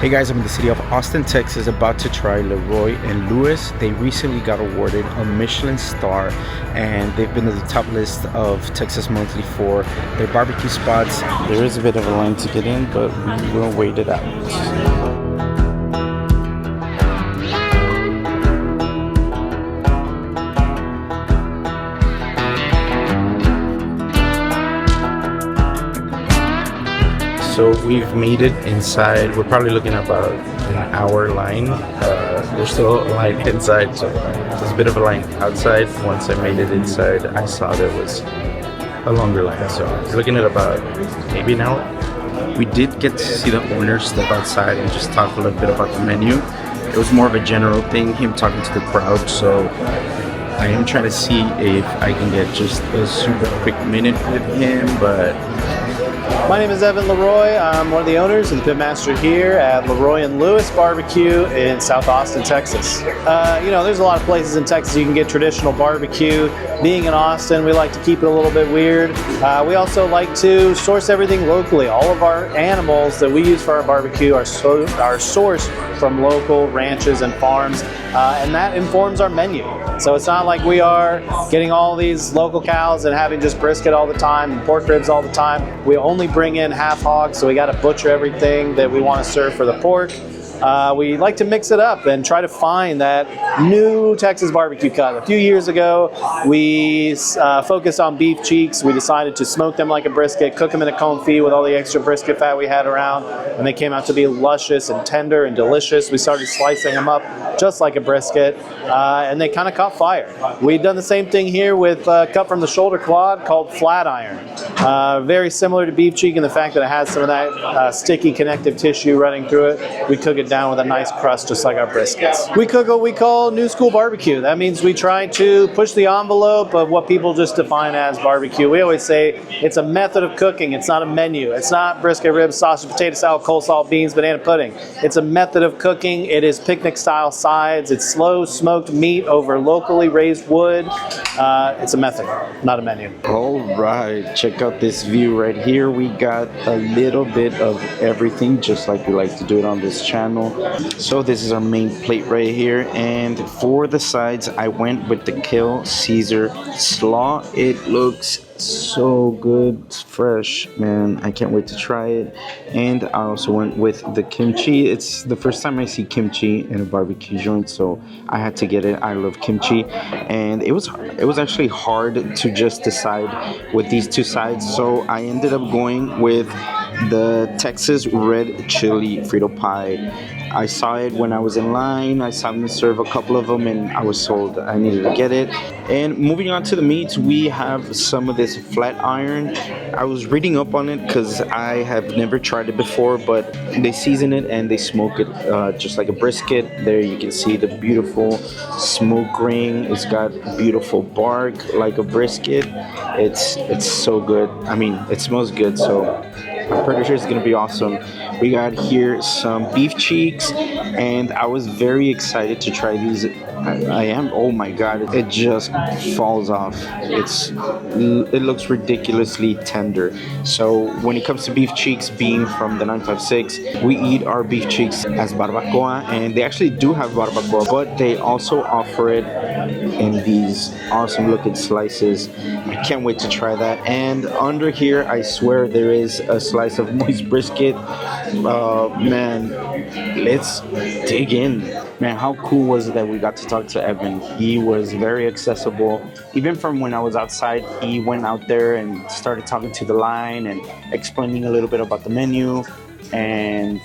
Hey guys, I'm in the city of Austin, Texas, about to try LeRoy and Lewis. They recently got awarded a Michelin star and they've been to the top list of Texas Monthly for their barbecue spots. There is a bit of a line to get in, but we will wait it out. So we've made it inside. We're probably looking at about an hour line. There's still a line inside, so there's a bit of a line outside. Once I made it inside, I saw there was a longer line. So we're looking at about maybe an hour. We did get to see the owner step outside and just talk a little bit about the menu. It was more of a general thing, him talking to the crowd. So I am trying to see if I can get just a super quick minute with him, but my name is Evan LeRoy. I'm one of the owners and the pitmaster here at LeRoy and Lewis Barbecue in South Austin, Texas. There's a lot of places in Texas you can get traditional barbecue. Being in Austin, we like to keep it a little bit weird. We also like to source everything locally. All of our animals that we use for our barbecue are sourced from local ranches and farms, and that informs our menu. So it's not like we are getting all these local cows and having just brisket all the time and pork ribs all the time. We only bring in half hogs, so we got to butcher everything that we want to serve for the pork. We like to mix it up and try to find that new Texas barbecue cut. A few years ago, we focused on beef cheeks. We decided to smoke them like a brisket, cook them in a confit with all the extra brisket fat we had around, and they came out to be luscious and tender and delicious. We started slicing them up just like a brisket, and they kind of caught fire. We've done the same thing here with cut from the shoulder quad called flat iron. Very similar to beef cheek in the fact that it has some of that sticky connective tissue running through it. We cook it down with a nice crust just like our briskets. We cook what we call new school barbecue. That means we try to push the envelope of what people just define as barbecue. We always say it's a method of cooking. It's not a menu. It's not brisket, ribs, sausage, potato salad, coleslaw, beans, banana pudding. It's a method of cooking. It is picnic style sides. It's slow smoked meat over locally raised wood. It's a method, not a menu. All right, check out this view right here. We got a little bit of everything, just like we like to do it on this channel. So this is our main plate right here, and for the sides I went with the Kale Caesar Slaw. It looks so good. It's fresh, man. I can't wait to try it. And I also went with the kimchi. It's the first time I see kimchi in a barbecue joint, so I had to get it. I love kimchi, and it was actually hard to just decide with these two sides, so I ended up going with the Texas red chili Frito pie. I saw it when I was in line. I saw them serve a couple of them and I was sold. I needed to get it. And moving on to the meats, we have some of this flat iron. I was reading up on it because I have never tried it before, but they season it and they smoke it just like a brisket. There you can see the beautiful smoke ring. It's got beautiful bark like a brisket. It's so good. I mean, it smells good, so I'm pretty sure it's gonna be awesome. We got here some beef cheeks, and I was very excited to try these. I am. Oh my god, it just falls off. It looks ridiculously tender. So when it comes to beef cheeks, being from the 956, we eat our beef cheeks as barbacoa, and they actually do have barbacoa, but they also offer it in these awesome looking slices. I can't wait to try that. And under here, I swear there is a slice of moist brisket. Man, let's dig in. Man, how cool was it that we got to talk to Evan? He was very accessible. Even from when I was outside, he went out there and started talking to the line and explaining a little bit about the menu. And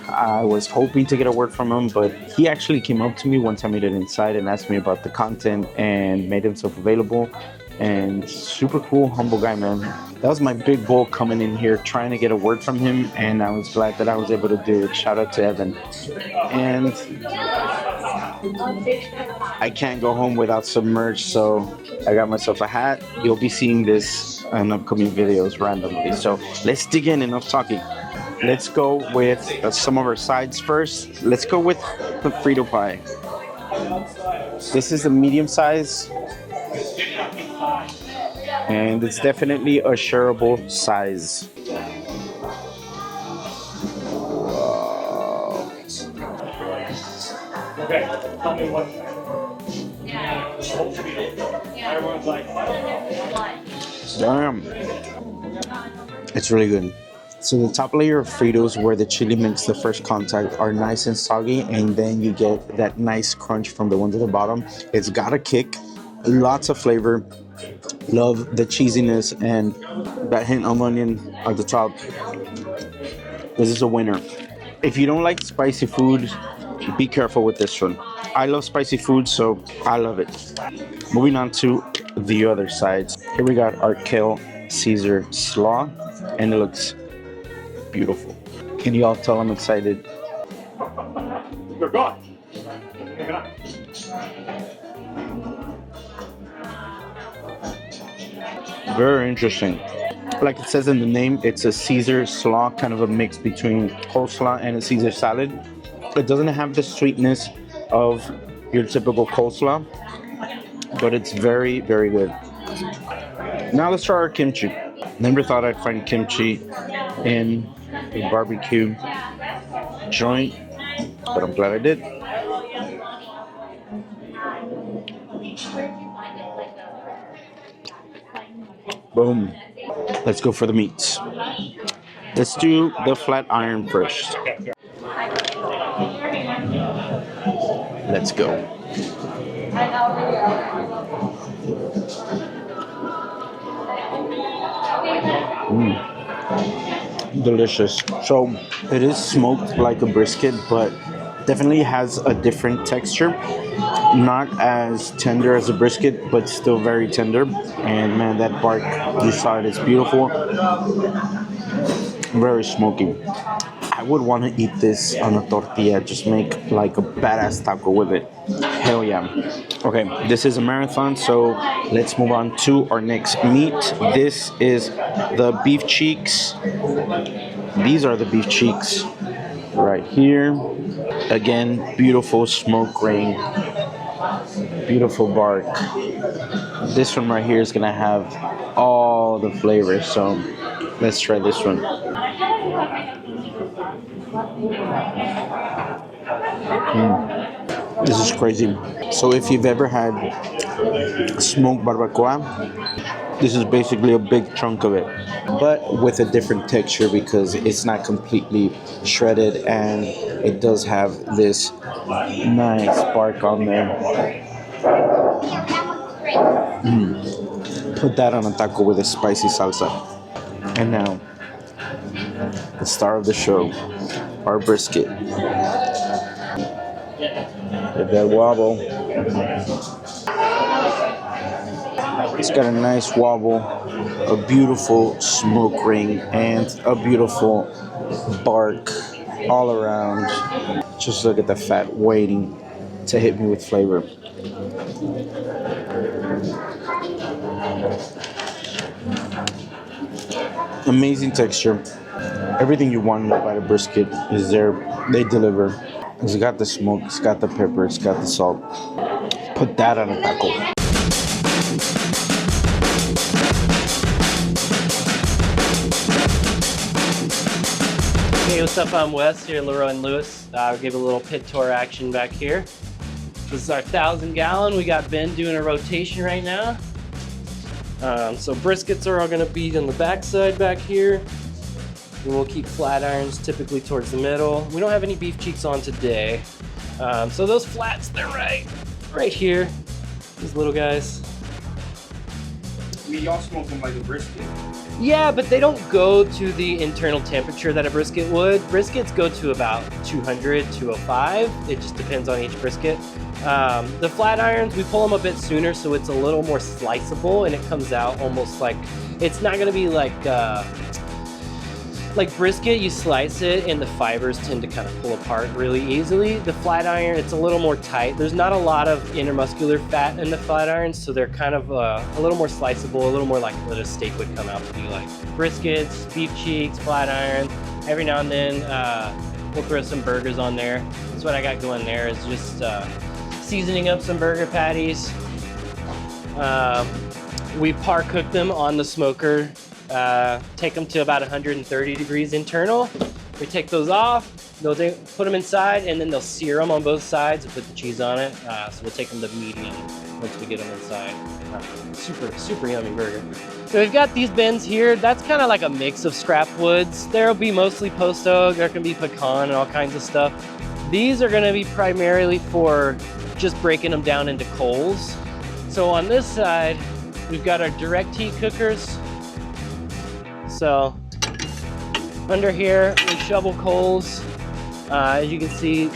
I was hoping to get a word from him, but he actually came up to me once I made it inside and asked me about the content and made himself available. And super cool, humble guy, man. That was my big goal coming in here, trying to get a word from him, and I was glad that I was able to do it. Shout out to Evan. And I can't go home without some merch, so I got myself a hat. You'll be seeing this in upcoming videos randomly. So let's dig in, enough talking. Let's go with some of our sides first. Let's go with the Frito pie. This is the medium size, and it's definitely a shareable size. Wow. Okay, tell me what. Everyone's like, Damn. It's really good. So the top layer of Fritos where the chili makes the first contact are nice and soggy, and then you get that nice crunch from the ones at the bottom. It's got a kick, lots of flavor. Love the cheesiness and that hint of onion at the top. This is a winner. If you don't like spicy food, be careful with this one. I love spicy food, so I love it. Moving on to the other sides. Here we got our Kale Caesar Slaw, and it looks beautiful. Can you all tell I'm excited? you're gone. Very interesting. Like it says in the name, it's a Caesar slaw, kind of a mix between coleslaw and a Caesar salad. It doesn't have the sweetness of your typical coleslaw, but it's very, very good. Now let's try our kimchi. Never thought I'd find kimchi in a barbecue joint, but I'm glad I did. Boom. Let's go for the meats. Let's do the flat iron first. Let's go. Delicious. So it is smoked like a brisket, but definitely has a different texture. Not as tender as a brisket, but still very tender. And man, that bark, you saw it, it's beautiful. Very smoky. I would want to eat this on a tortilla, just make like a badass taco with it. Hell yeah. Okay, this is a marathon, so let's move on to our next meat. This is the beef cheeks. These are the beef cheeks right here. Again, beautiful smoke ring, beautiful bark. This one right here is gonna have all the flavors, so let's try this one. This is crazy. So if you've ever had smoked barbacoa, this is basically a big chunk of it, but with a different texture because it's not completely shredded and it does have this nice bark on there. Put that on a taco with a spicy salsa. And now, the star of the show, our brisket. Get that wobble. It's got a nice wobble, a beautiful smoke ring, and a beautiful bark all around. Just look at the fat waiting to hit me with flavor. Amazing texture. Everything you want in a bite of brisket is there. They deliver. It's got the smoke, it's got the pepper, it's got the salt. Put that on a taco. Hey, what's up? I'm Wes here at LeRoy and Lewis. I'll give a little pit tour action back here. This is our 1,000 gallon. We got Ben doing a rotation right now. So briskets are all gonna be on the back side back here. And we'll keep flat irons typically towards the middle. We don't have any beef cheeks on today. So those flats, they're right here. These little guys. I mean, y'all smoke them like a brisket. Yeah, but they don't go to the internal temperature that a brisket would. Briskets go to about 200, 205. It just depends on each brisket. The flat irons, we pull them a bit sooner, so it's a little more sliceable, and it comes out almost like, it's not gonna be like brisket, you slice it and the fibers tend to kind of pull apart really easily. The flat iron, it's a little more tight. There's not a lot of intermuscular fat in the flat irons, so they're kind of a little more sliceable, a little more like what a steak would come out to be like. Briskets, beef cheeks, flat iron. Every now and then we'll throw some burgers on there. That's what I got going there, is just seasoning up some burger patties. We par cook them on the smoker. Take them to about 130 degrees internal. We take those off, They'll put them inside, and then they'll sear them on both sides and put the cheese on it. So we'll take them to medium once we get them inside. Super yummy burger. So we've got these bins here. That's kind of like a mix of scrap woods. There'll be mostly post oak. There can be pecan and all kinds of stuff. These are going to be primarily for just breaking them down into coals. So on this side, we've got our direct heat cookers. So under here, we shovel coals. As you can see,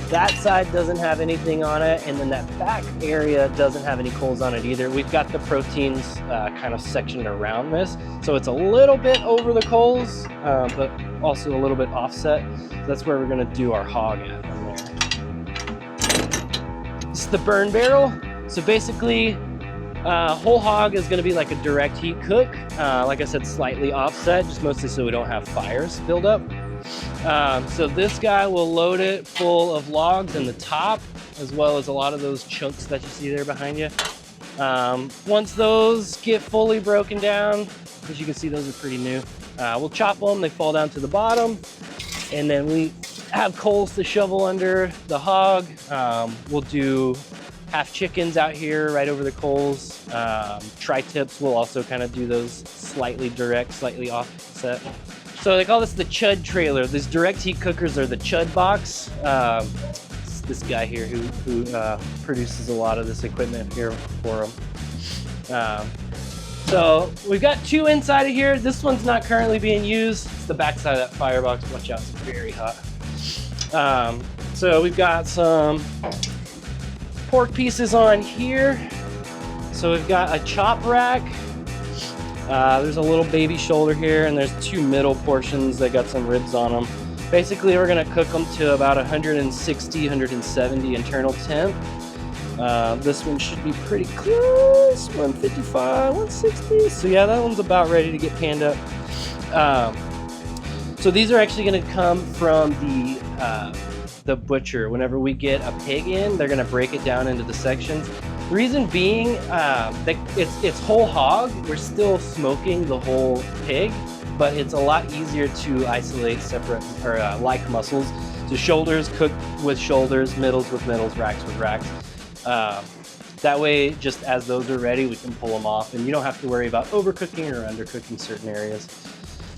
that side doesn't have anything on it, and then that back area doesn't have any coals on it either. We've got the proteins kind of sectioned around this, so it's a little bit over the coals, but also a little bit offset. So that's where we're gonna do our hog at on there. This is the burn barrel. So basically, whole hog is gonna be like a direct heat cook. Like I said, slightly offset, just mostly so we don't have fires build up. So this guy will load it full of logs in the top, as well as a lot of those chunks that you see there behind you. Once those get fully broken down, as you can see, those are pretty new, we'll chop them, they fall down to the bottom, and then we have coals to shovel under the hog. We'll do half chickens out here right over the coals. Tri-tips will also kind of do those slightly direct, slightly offset. So they call this the chud trailer. These direct heat cookers are the chud box. It's this guy here who produces a lot of this equipment here for them. So we've got two inside of here. This one's not currently being used. It's the back side of that firebox. Watch out, it's very hot. So we've got some pork pieces on here. So we've got a chop rack. There's a little baby shoulder here, and there's two middle portions that got some ribs on them. Basically, we're gonna cook them to about 160, 170 internal temp. This one should be pretty close, 155, 160. So yeah, that one's about ready to get panned up. So these are actually gonna come from the butcher. Whenever we get a pig in, they're gonna break it down into the sections. The reason being, it's whole hog. We're still smoking the whole pig, but it's a lot easier to isolate separate or like muscles. So shoulders cook with shoulders, middles with middles, racks with racks. That way, just as those are ready, we can pull them off, and you don't have to worry about overcooking or undercooking certain areas.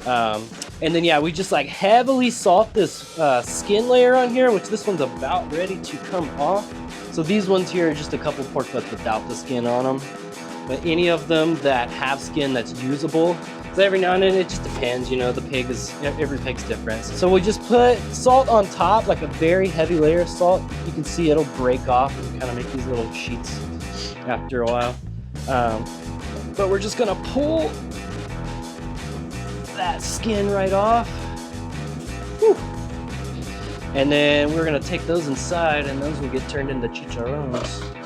And then yeah, we just like heavily salt this skin layer on here, which this one's about ready to come off. So these ones here are just a couple pork butts without the skin on them. But any of them that have skin that's usable, so every now and then it just depends, you know, every pig's different. So we just put salt on top, like a very heavy layer of salt. You can see it'll break off and kind of make these little sheets after a while. But we're just gonna pull that skin right off. Whew. And then we're gonna take those inside, and those will get turned into chicharrones.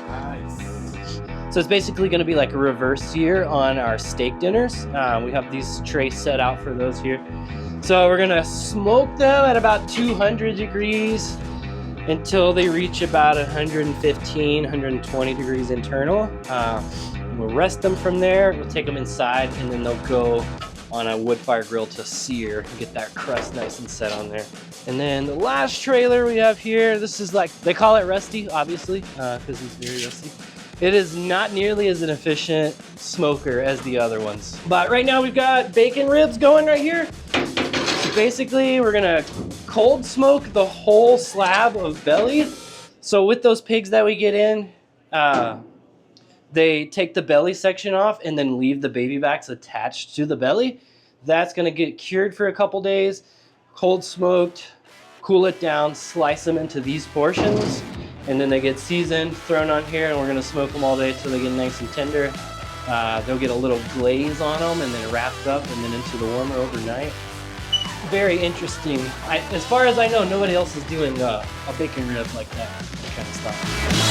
Nice. So it's basically gonna be like a reverse sear on our steak dinners. We have these trays set out for those here. So we're gonna smoke them at about 200 degrees until they reach about 115, 120 degrees internal. We'll rest them from there. We'll take them inside, and then they'll go on a wood fire grill to sear and get that crust nice and set on there. And then the last trailer we have here, this is like, they call it rusty, obviously, because it's very rusty. It is not nearly as an efficient smoker as the other ones. But right now we've got bacon ribs going right here. So basically we're gonna cold smoke the whole slab of belly. So with those pigs that we get in, they take the belly section off and then leave the baby backs attached to the belly. That's gonna get cured for a couple days, cold smoked, cool it down, slice them into these portions, and then they get seasoned, thrown on here, and we're gonna smoke them all day till they get nice and tender. They'll get a little glaze on them and then wrapped up and then into the warmer overnight. Very interesting. As far as I know, nobody else is doing a bacon rib like that kind of stuff.